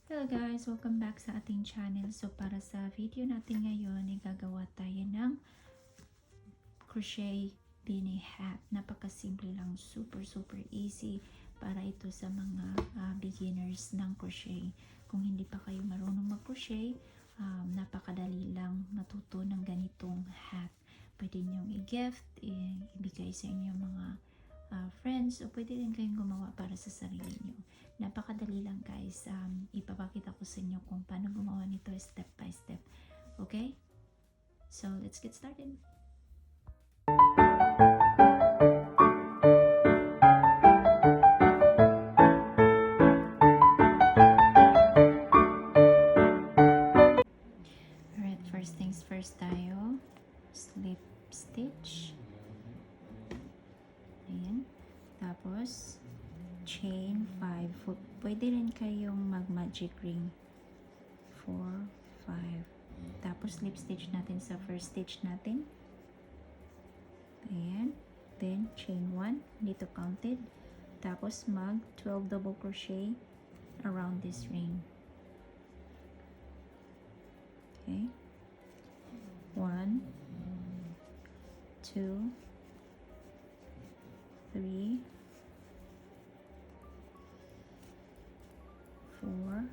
Hello guys! Welcome back sa ating channel. So para sa video natin ngayon, gagawa tayo ng Crochet Beanie Hat. Napakasimple lang, super easy para ito sa mga beginners ng crochet. Kung hindi pa kayo marunong mag-crochet, napakadali lang matuto ng ganitong hat. Pwede niyong i-gift, ibigay sa inyong mga friends, o pwede rin kayong gumawa para sa sarili nyo. Napakadali lang guys. Ipapakita ko sa inyo kung paano gumawa nito step by step. Okay? So, let's get started. Alright, first things first tayo. Slip stitch. Ayan. Tapos, chain 5. Pwede rin kayong mag-magic ring. 4, 5. Tapos, slip stitch natin sa first stitch natin. Ayan. Then, chain 1. Dito counted. Tapos, mag 12 double crochet around this ring. Okay. 1, 2, 3, 4,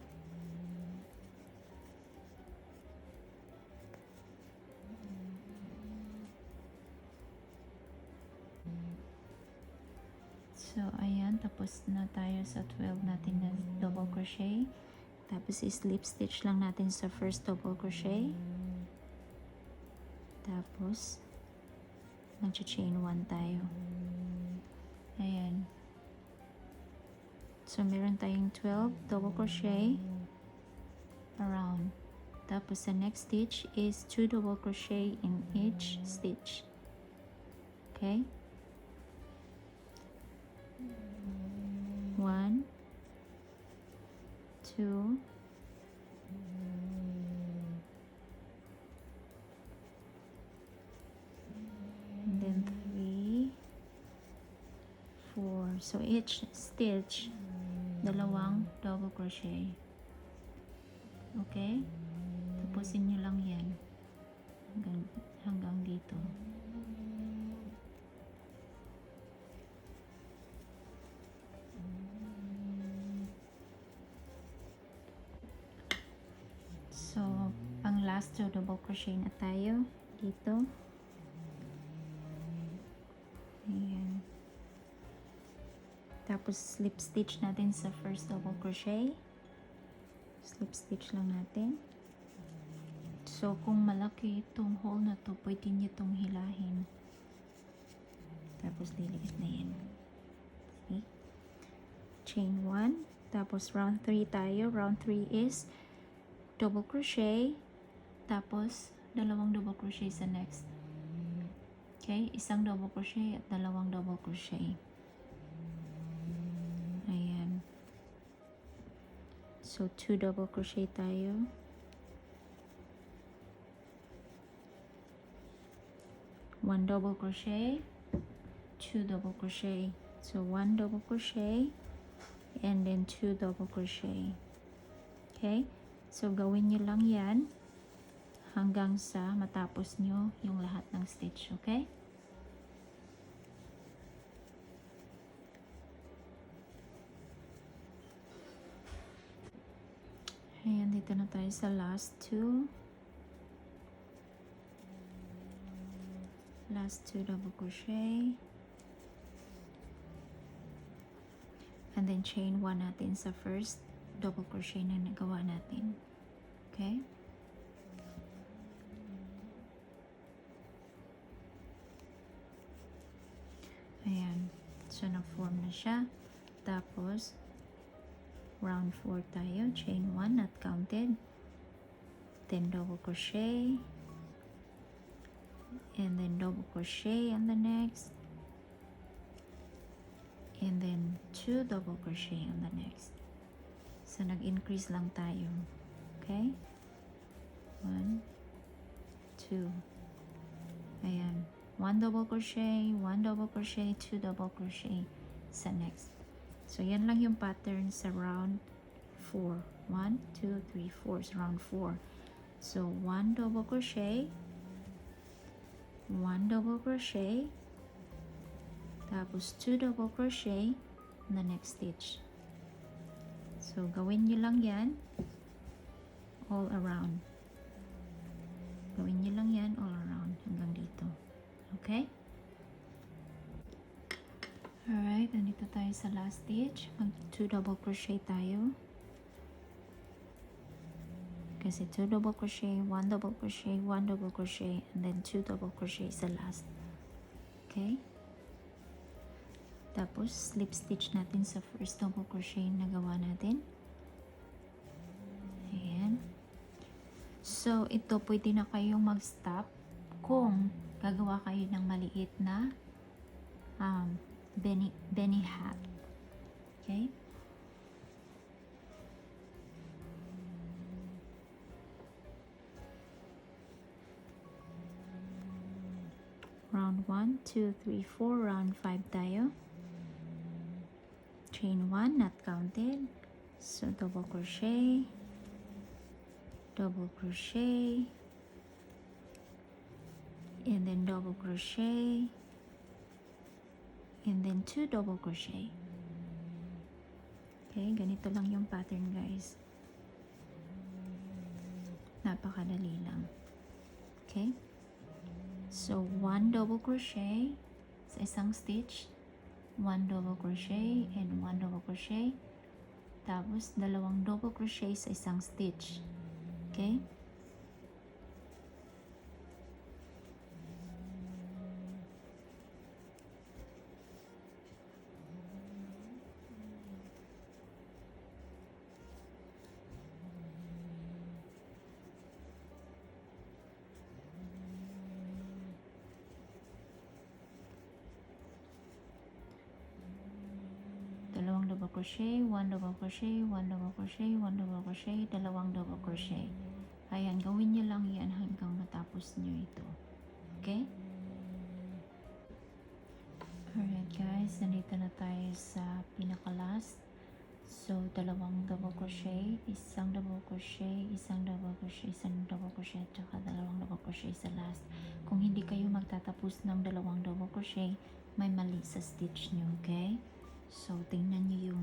'So, ayan, tapos na tayo sa 12 natin na double crochet. Tapos, slip stitch lang natin sa first double crochet. Tapos, mag-chain 1 tayo. Ayan. So, meron tayong 12 double crochet around. Tapos, the next stitch is 2 double crochet in each stitch. Okay? 1, 2, 3, 4. So, each stitch, dalawang double crochet. Okay? Tapusin nyo lang yan. Hanggang dito. So, pang last 2 double crochet na tayo dito. Ayan. Tapos, slip stitch natin sa first double crochet. Slip stitch lang natin. So, kung malaki itong hole na to, pwede nyo itong hilahin. Tapos, lilikit na yan. Okay. Chain 1. Tapos, round 3 tayo. Round 3 is double crochet. Tapos, dalawang double crochet sa next. Okay, isang double crochet at dalawang double crochet. Ayan. So, 2 double crochet tayo. One double crochet, 2 double crochet. So, 1 double crochet, and then 2 double crochet. Okay? So, gawin nyo lang yan hanggang sa matapos nyo yung lahat ng stitch. Okay? Ayan, dito na tayo sa last 2. Last 2 double crochet. And then chain 1 natin sa first double crochet na nagawa natin. Okay? Ayan. So, na-form na siya. Tapos, round 4 tayo. Chain 1, not counted. Then, double crochet. And then, double crochet on the next. And then, 2 double crochet on the next. So, nag-increase lang tayo. Okay? 1, 2. Ayan. 1 double crochet, 1 double crochet, 2 double crochet sa next. So, yan lang yung pattern sa round 4. 1, 2, 3, 4. It's round 4. So 1 double crochet, 1 double crochet, tapos 2 double crochet in the next stitch. So gawin nyo lang yan all around. Gawin nyo lang yan all around hanggang dito. Okay? Alright, nandito tayo sa last stitch. Mag 2 double crochet tayo. Kasi 2 double crochet, 1 double crochet, 1 double crochet, and then 2 double crochet sa last. Okay? Tapos, slip stitch natin sa first double crochet na gawa natin. Ayan. So, ito pwede na kayong mag-stop kung gagawa kayo ng maliit na Beanie hat. Okay? Round 1, 2, 3, 4. Round 5 tayo. Chain 1, not counted. So, double crochet, and then double crochet, and then 2 double crochet. Okay, ganito lang yung pattern, guys. Napakadali lang. Okay? So, 1 double crochet sa isang stitch, 1 double crochet, and 1 double crochet. Tapos, 2 double crochet sa isang stitch. Okay? Dalawang double crochet, 1 double crochet, 1 double crochet, 1 double crochet, 2 double crochet. Ayan, gawin nyo lang yan hanggang matapos nyo ito. Okay? Alright guys, nandito na tayo sa pinaka-last. So, 2 double crochet, isang double crochet, isang double crochet, isang double crochet, at saka 2 double crochet sa last. Kung hindi kayo magtatapos ng 2 double crochet, may mali sa stitch nyo, okay? So, tingnan nyo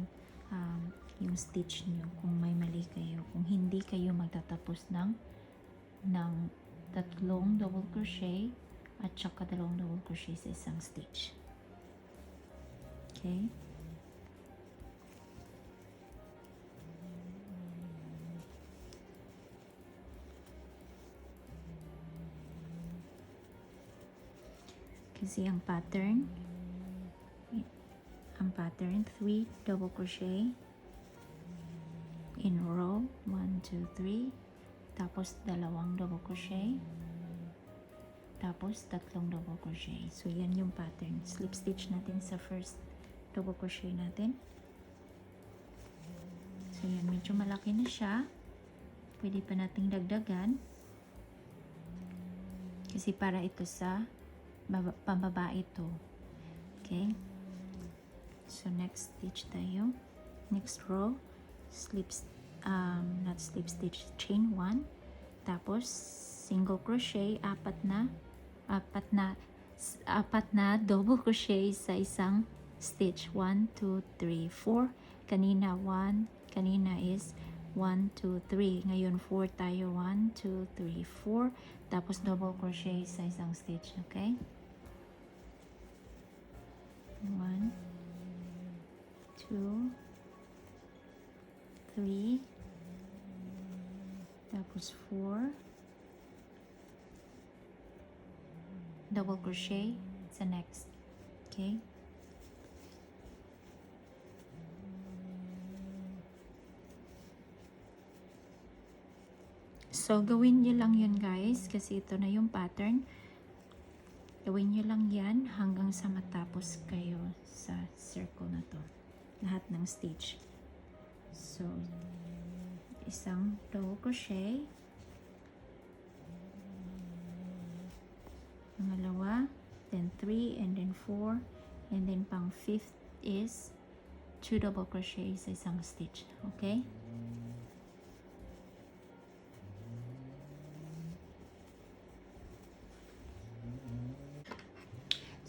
yung stitch nyo kung may mali kayo. Kung hindi kayo magtatapos ng 3 double crochet at saka 2 double crochet sa isang stitch. Okay? Kasi ang pattern 3 double crochet in row 1, 2, 3, tapos 2 double crochet, tapos 3 double crochet. So yan yung pattern. Slip stitch natin sa first double crochet natin. So yan, medyo malaki na siya. Pwede pa nating dagdagan kasi para ito sa pambaba ito. Okay? So, next stitch tayo. Next row, not slip stitch, chain 1. Tapos, single crochet, apat na double crochet sa isang stitch. 1, 2, 3, 4. Kanina 1, kanina is 1, 2, 3. Ngayon 4 tayo. 1, 2, 3, 4. Tapos, double crochet sa isang stitch. Okay? 1, 2, 3, tapos 4, double crochet sa next. Okay? So, gawin nyo lang yun guys kasi ito na yung pattern. Gawin nyo lang yan hanggang sa matapos kayo sa circle na to. Lahat ng stitch. So, isang double crochet, pangalawa, then 3, and then 4, and then pang 5th is 2 double crochet sa isang stitch. Okay?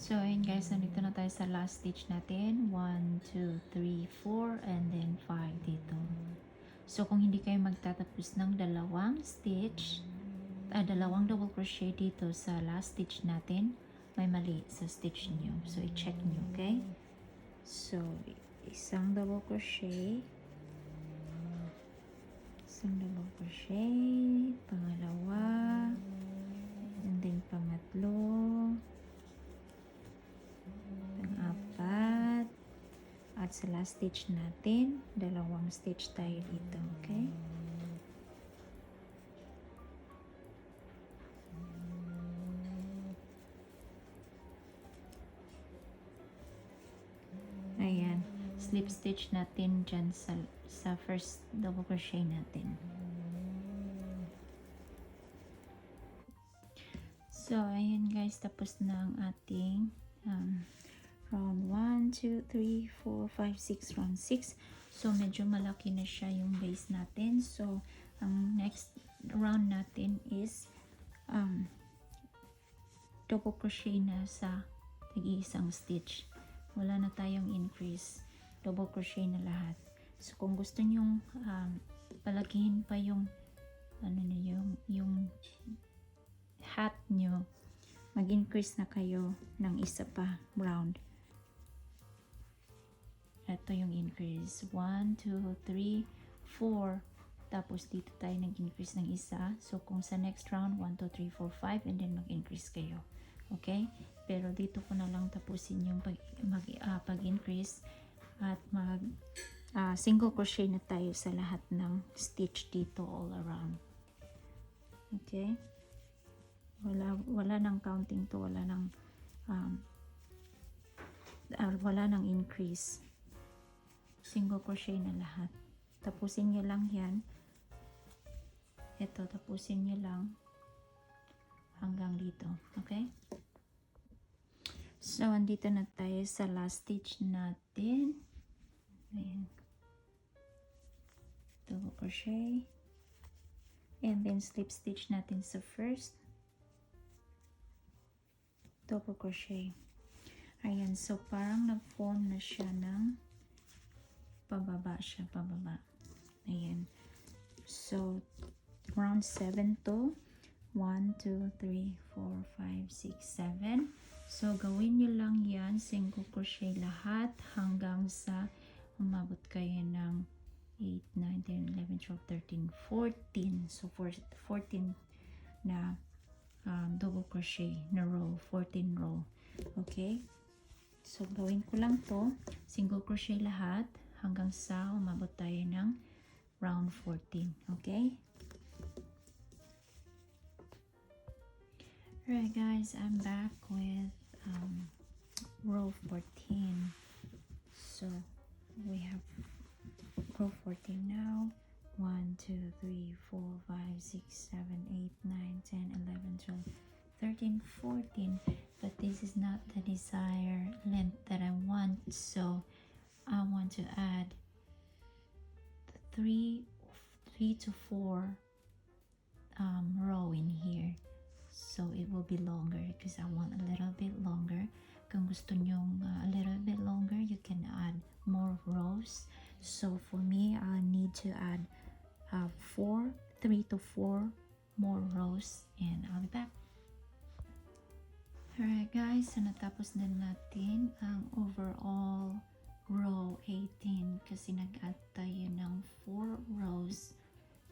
So, ayun guys, nandito na tayo sa last stitch natin. 1, 2, 3, 4, and then 5 dito. So, kung hindi kayo magtatapos ng dalawang stitch, dalawang double crochet dito sa last stitch natin, may mali sa stitch nyo. So, i-check nyo, okay? So, isang double crochet, pangalawa, and then pangatlo, pang-apat, at sa last stitch natin, dalawang stitch tayo dito, okay? Ayan, slip stitch natin dyan sa first double crochet natin. So, ayan guys, tapos na ang ating round 1, 2, 3, 4, 5, 6, round 6. So, medyo malaki na siya yung base natin. So, ang next round natin is double crochet na sa tig-iisang stitch. Wala na tayong increase. Double crochet na lahat. So, kung gusto nyong palakihin pa yung yung hat nyo, mag-increase na kayo ng isa pa round. Ito yung increase. 1, 2, 3, 4. Tapos dito tayo nag-increase ng isa. So, kung sa next round, 1, 2, 3, 4, 5, and then mag-increase kayo. Okay? Pero dito ko na lang tapusin yung pag-increase at single crochet na tayo sa lahat ng stitch dito all around. Okay? Wala nang counting to, wala nang increase. Single crochet na lahat. Tapusin nyo lang yan. Ito, tapusin nyo lang hanggang dito. Okay? So, andito na tayo sa last stitch natin. Ayan. Double crochet. And then, slip stitch natin sa first. Double crochet. Ayan. So, parang nag-form na siya ng pababa siya, pababa. Ayan. So, round 7 to 1, 2, 3, 4, 5, 6, 7. So, gawin nyo lang yan, single crochet lahat hanggang sa umabot kayo ng 8, 9, 10, 11, 12, 13, 14. So, 14 na double crochet na row, 14 row. Okay? So, gawin ko lang to, single crochet lahat hanggang sa umabot tayo ng round 14. Okay? Alright guys, I'm back with row 14. So, we have row 14 now. 1, 2, 3, 4, 5, 6, 7, 8, 9, 10, 11, 12, 13, 14. But this is not the desired length that I want. So, I want to add 3 to 4 row in here. So, it will be longer because I want a little bit longer. Kung gusto nyong a little bit longer, you can add more rows. So, for me, I need to add 3 to 4 more rows and I'll be back. Alright guys, so natapos na natin ang overall row 18 kasi nag-add tayo ng 4 rows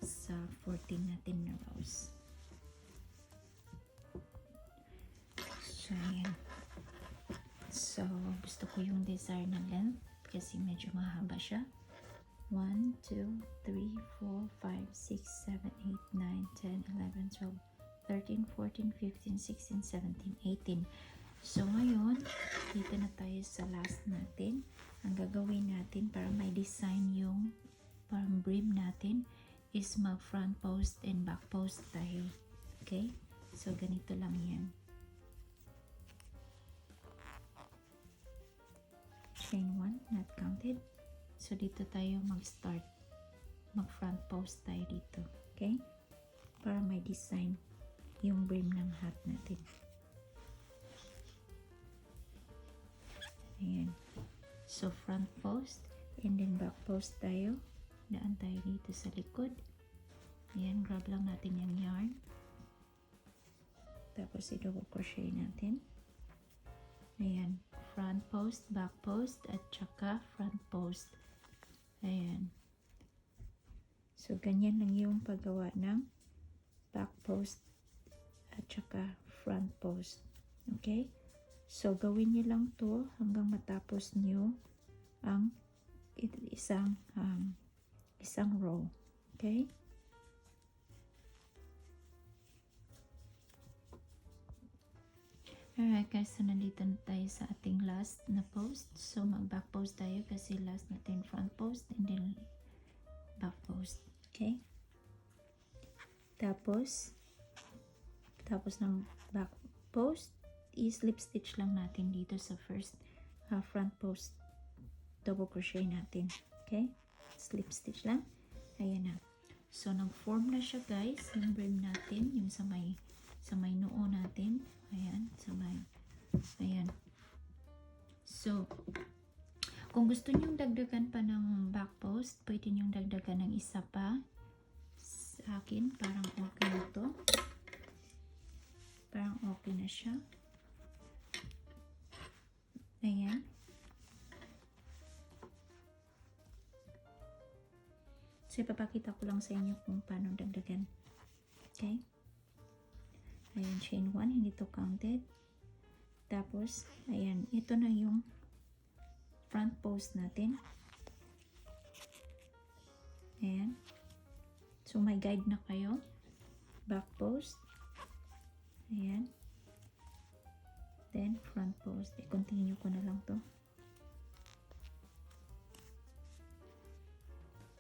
sa 14 natin na rows. So, ayan. So, gusto ko yung desired na length kasi medyo mahaba siya. 1, 2, 3, 4, 5, 6, 7, 8, 9, 10, 11, 12, 13, 14, 15, 16, 17, 18. So, ngayon, dito na tayo sa last natin. Ang gagawin natin para may design yung parang brim natin is mag front post and back post tayo. Okay? So, ganito lang yan. Chain 1, not counted. So, dito tayo mag-start. Mag-front post tayo dito. Okay? Para may design yung brim ng hat natin. Ayan. So, front post and then back post tayo. Daan tayo dito sa likod. Ayan, grab lang natin yung yarn. Tapos, i-double crochet natin. Ayan, front post, back post, at saka front post. Ayan. So, ganyan lang yung paggawa ng back post at saka front post. Okay? So, gawin nyo lang to hanggang matapos nyo ang isang row. Okay? Alright guys, so nandito na tayo sa ating last na post. So, mag-back post tayo kasi last natin front post and then back post. Okay? Tapos ng back post, i-slip stitch lang natin dito sa first front post. Double crochet natin. Okay? Slip stitch lang. Ayan na. So, nag-form na siya guys. Yung brim natin, yung sa may noo natin. Ayan. Ayan. So, kung gusto nyong dagdagan pa ng back post, pwede nyong dagdagan ng isa pa. Sa akin, parang okay na to. Parang okay na siya. Ayan. So, ipapakita ko lang sa inyo kung paano dagdagan. Okay? Ayan, chain 1, hindi to counted. Tapos, ayan, ito na yung front post natin. Ayan. So, may guide na kayo. Back post. Ayan. Then, front post. I-continue ko na lang to.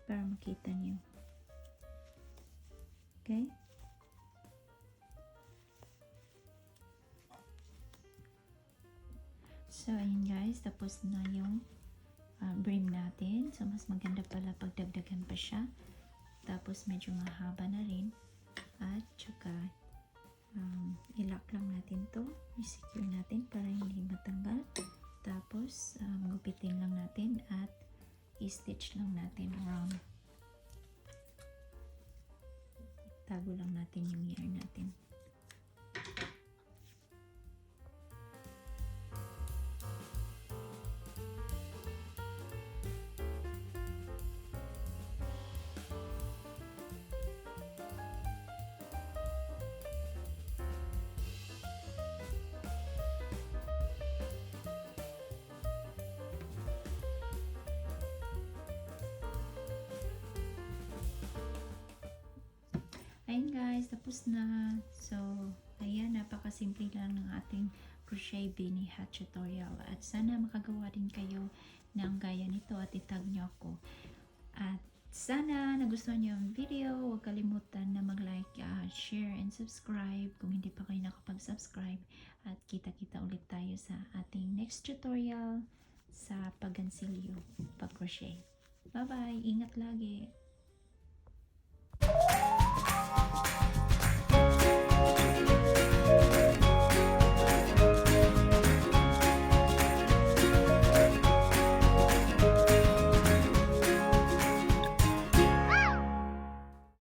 Para makita niyo. Okay? So, ayun guys. Tapos na yung brim natin. So, mas maganda pala pag dagdagan pa siya. Tapos, medyo mahaba na rin. At, tsaka, i-lock lang natin to. I-secure natin para hindi matanggal. Tapos, gupitin lang natin at i-stitch lang natin around. Tago lang natin yung yarn natin. Ayan guys, tapos na. So, ayan, napakasimple lang ng ating Crochet Beanie Hat tutorial. At sana makagawa din kayo ng gaya nito at itag nyo ako. At sana nagustuhan nyo ang video. Huwag kalimutan na mag-like, share, and subscribe kung hindi pa kayo nakapag-subscribe. At kita-kita ulit tayo sa ating next tutorial sa pag-gansilyo, pag-crochet. Bye-bye! Ingat lagi!